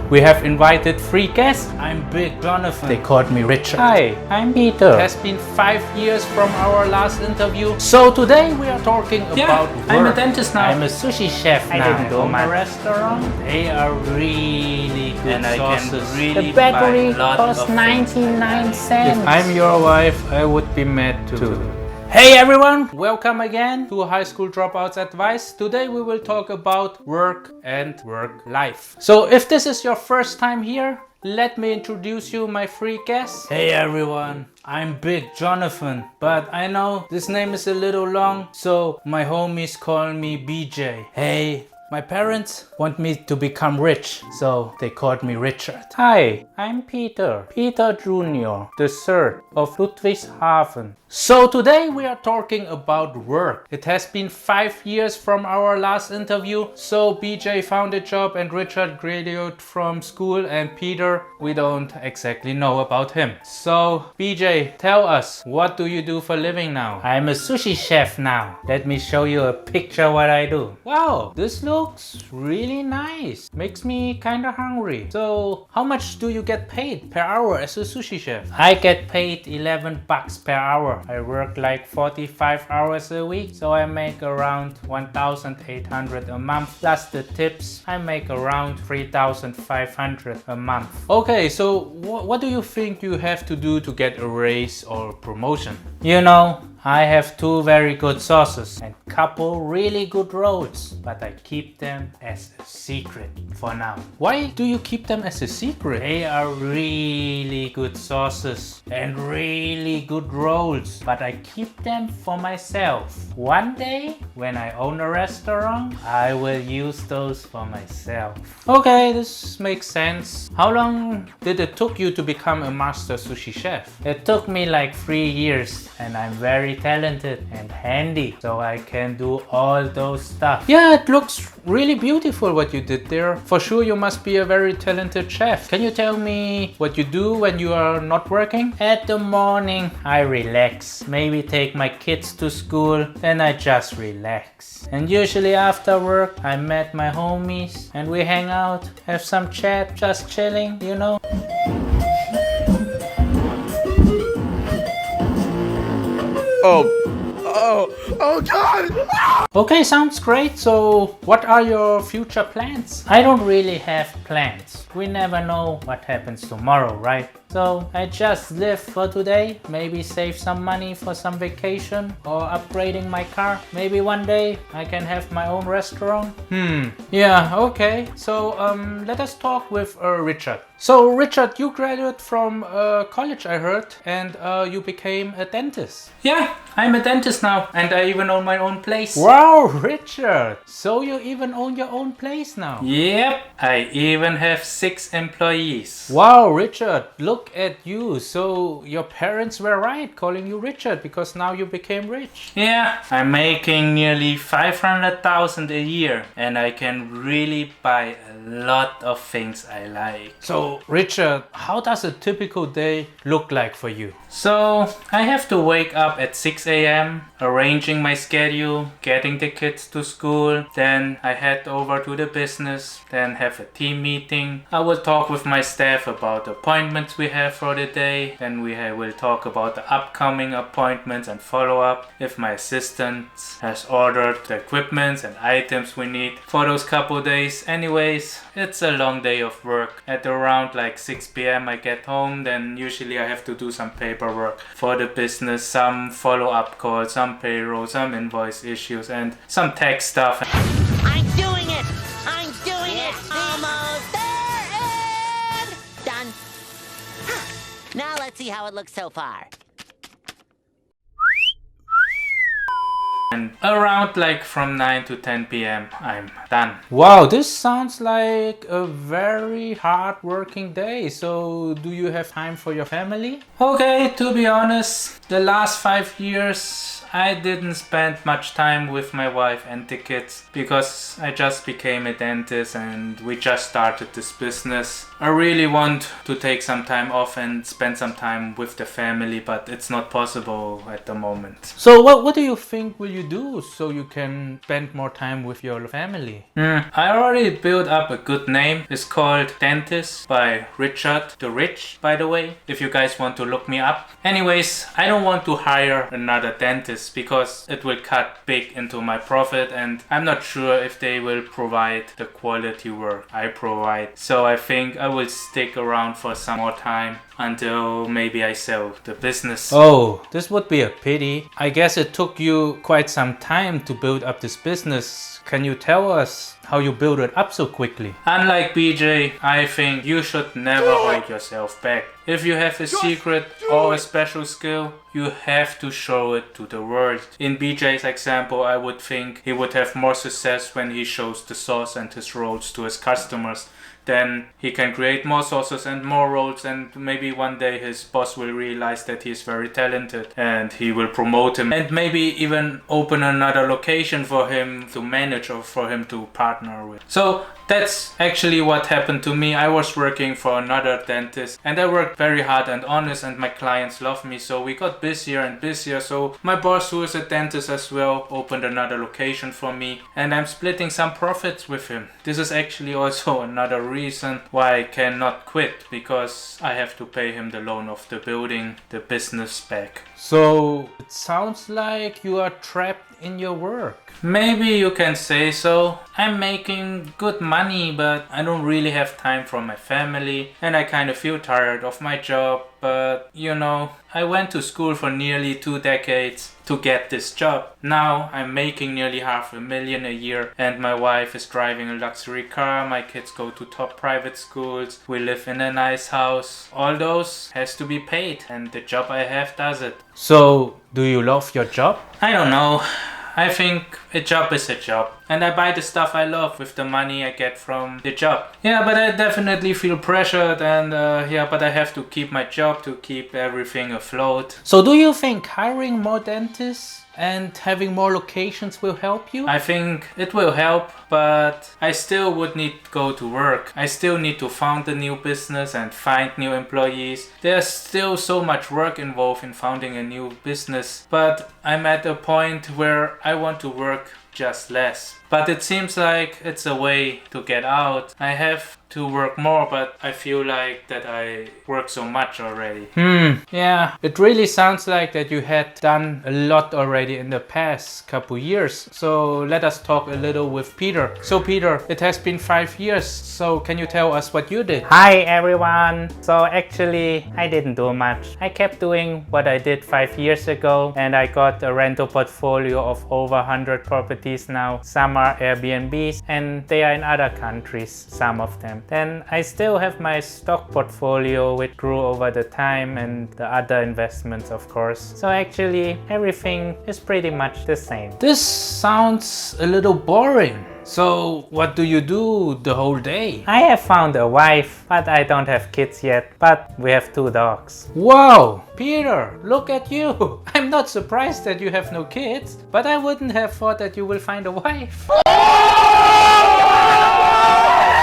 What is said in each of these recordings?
we have invited 3 guests. I'm Big Jonathan. They called me Richard. Hi, I'm Peter. It has been 5 years from our last interview. So today we are talking about work. I'm a dentist now. I'm a sushi chef now. I didn't go own a mad. restaurant. They are really good And I can sauces. really The battery buy a lot costs of 99 cents. If I'm your wife, I would be mad too. Hey everyone, welcome again to High School Dropouts Advice. Today we will talk about work and work life. So if this is your first time here, let me introduce you my 3 guests. Hey everyone, I'm Big Jonathan, but I know this name is a little long, so my homies call me BJ. Hey, my parents want me to become rich, so they called me Richard. Hi, I'm Peter Jr., the third of Ludwigshafen. So today we are talking about work. It has been 5 years from our last interview, so BJ found a job and Richard graduated from school, and Peter, we don't exactly know about him. So BJ, tell us, what do you do for living now? I'm a sushi chef now. Let me show you a picture what I do. Wow, this looks really nice. Makes me kinda hungry. So how much do you get paid per hour as a sushi chef? I get paid 11 bucks per hour. I work like 45 hours a week, so I make around 1,800 a month. Plus the tips, I make around 3,500 a month. Okay, so what do you think you have to do to get a raise or promotion? You know, I have 2 very good sauces and couple really good rolls, but I keep them as a secret for now. Why do you keep them as a secret? They are really good sauces and really good rolls, but I keep them for myself. One day, when I own a restaurant, I will use those for myself. Okay, this makes sense. How long did it took you to become a master sushi chef? It took me like 3 years, and I'm very talented and handy, so I can do all those stuff. Yeah, it looks really beautiful what you did there. For sure you must be a very talented chef. Can you tell me what you do when you are not working? At the morning I relax, maybe take my kids to school, then I just relax. And usually after work I met my homies and we hang out, have some chat, just chilling, you know. Oh God! Okay, sounds great. So what are your future plans? I don't really have plans. We never know what happens tomorrow, right? So I just live for today, maybe save some money for some vacation or upgrading my car. Maybe one day I can have my own restaurant. Yeah, okay. So let us talk with Richard. So Richard, you graduated from college, I heard, and you became a dentist. Yeah, I'm a dentist now, and I even own my own place. Wow, Richard! So you even own your own place now? Yep, I even have 6 employees. Wow, Richard, look at you. So your parents were right calling you Richard because now you became rich. Yeah, I'm making nearly 500,000 a year, and I can really buy a lot of things I like. So Richard, how does a typical day look like for you? So I have to wake up at 6 a.m., arranging my schedule, getting the kids to school, then I head over to the business, then have a team meeting. I will talk with my staff about the appointments we have for the day, then we will talk about the upcoming appointments and follow up if my assistant has ordered the equipment and items we need for those couple days. Anyways, it's a long day of work. At around like 6 p.m. I get home, then usually I have to do some paperwork for the business, some follow-up calls, some payroll, some invoice issues, and some tax stuff. I'm doing it! I'm doing it! Almost there and done. Now let's see how it looks so far. And around like from 9 to 10 p.m. I'm done. Wow, this sounds like a very hard working day. So do you have time for your family? Okay, to be honest, the last 5 years I didn't spend much time with my wife and the kids because I just became a dentist and we just started this business. I really want to take some time off and spend some time with the family, but it's not possible at the moment. So what do you think will you do so you can spend more time with your family? I already built up a good name. It's called Dentist by Richard the Rich, by the way, if you guys want to look me up. Anyways, I don't want to hire another dentist because it will cut big into my profit and I'm not sure if they will provide the quality work I provide. So I think I will stick around for some more time until maybe I sell the business. Oh, this would be a pity. I guess it took you quite some time to build up this business. Can you tell us how you build it up so quickly? Unlike BJ, I think you should never hold yourself back. If you have a secret or a special skill, you have to show it to the world. In BJ's example, I would think he would have more success when he shows the sauce and his rolls to his customers. Then he can create more sauces and more rolls, and maybe one day his boss will realize that he is very talented and he will promote him and maybe even open another location for him to manage or for him to partner with. So that's actually what happened to me. I was working for another dentist and I worked very hard and honest and my clients loved me, so we got busier and busier. So my boss, who is a dentist as well, opened another location for me and I'm splitting some profits with him. This is actually also another reason why I cannot quit, because I have to pay him the loan of the building, the business back. So it sounds like you are trapped in your work. Maybe you can say so. I'm making good money, but I don't really have time for my family and I kind of feel tired of my job. But you know, I went to school for nearly 2 decades to get this job. Now I'm making nearly $500,000 a year and my wife is driving a luxury car, my kids go to top private schools, we live in a nice house. All those has to be paid and the job I have does it. So do you love your job? I don't know. I think a job is a job and I buy the stuff I love with the money I get from the job. Yeah, but I definitely feel pressured and but I have to keep my job to keep everything afloat. So do you think hiring more dentists and having more locations will help you? I think it will help, but I still would need to go to work. I still need to found a new business and find new employees. There's still so much work involved in founding a new business, but I'm at a point where I want to work just less. But it seems like it's a way to get out. I have to work more, but I feel like that I work so much already. Yeah, it really sounds like that you had done a lot already in the past couple years. So let us talk a little with Peter. So Peter, it has been 5 years. So can you tell us what you did? Hi everyone. So actually I didn't do much. I kept doing what I did 5 years ago and I got a rental portfolio of over 100 properties now. Some are Airbnbs and they are in other countries, some of them. Then I still have my stock portfolio which grew over the time and the other investments of course. So actually everything is pretty much the same. This sounds a little boring. So what do you do the whole day? I have found a wife, but I don't have kids yet, but we have 2 dogs. Wow, Peter, look at you. I'm not surprised that you have no kids, but I wouldn't have thought that you will find a wife.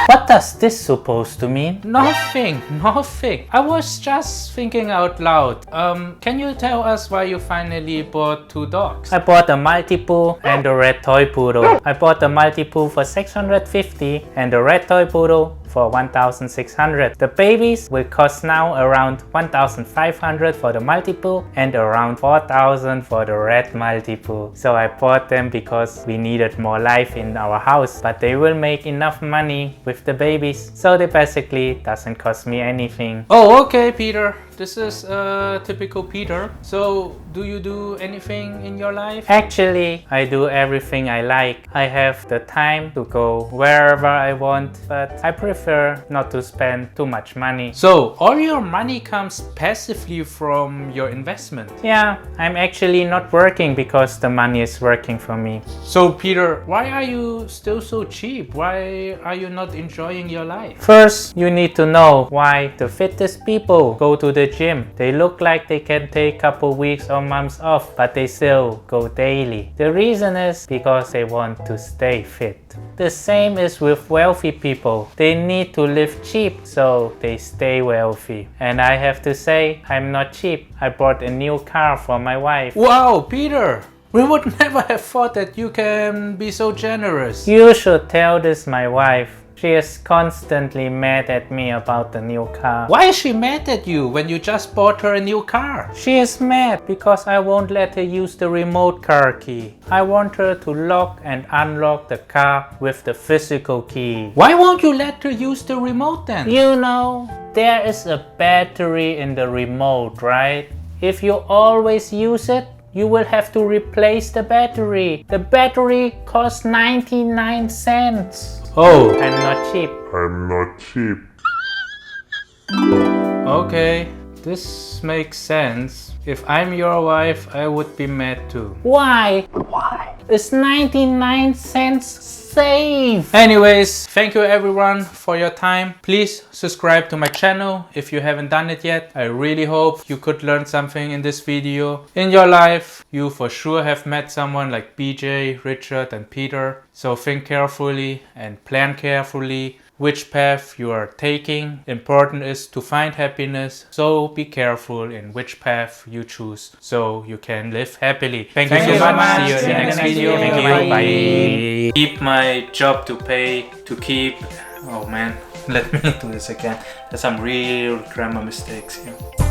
What does this supposed to mean? Nothing. I was just thinking out loud. Can you tell us why you finally bought 2 dogs? I bought a Maltipoo and a red toy poodle. I bought the Maltipoo for $650 and the red toy poodle for $1,600. The babies will cost now around $1,500 for the Maltipoo and around $4,000 for the red Maltipoo. So I bought them because we needed more life in our house, but they will make enough money with the babies, so they basically doesn't cost me anything. Oh, okay, Peter. This is typical Peter. So, do you do anything in your life? Actually, I do everything I like. I have the time to go wherever I want, but I prefer not to spend too much money. So, all your money comes passively from your investment? Yeah, I'm actually not working because the money is working for me. So, Peter, why are you still so cheap? Why are you not enjoying your life? First, you need to know why the fittest people go to the gym. They look like they can take couple weeks or months off, but they still go daily. The reason is because they want to stay fit. The same is with wealthy people. They need to live cheap, so they stay wealthy. And I have to say, I'm not cheap. I bought a new car for my wife. Wow, Peter! We would never have thought that you can be so generous. You should tell this my wife. She is constantly mad at me about the new car. Why is she mad at you when you just bought her a new car? She is mad because I won't let her use the remote car key. I want her to lock and unlock the car with the physical key. Why won't you let her use the remote then? You know, there is a battery in the remote, right? If you always use it, you will have to replace the battery. The battery costs 99 cents. Oh, I'm not cheap. okay. This makes sense. If I'm your wife, I would be mad too. Why? It's 99 cents safe. Anyways, thank you everyone for your time. Please subscribe to my channel if you haven't done it yet. I really hope you could learn something in this video. In your life, you for sure have met someone like BJ, Richard and Peter. So think carefully and plan carefully which path you are taking. Important is to find happiness, so be careful in which path you choose so you can live happily. Thank you so much. See you in the next video. Thank you. Bye. Keep my job to pay, to keep... Oh man, let me do this again. There's some real grammar mistakes here.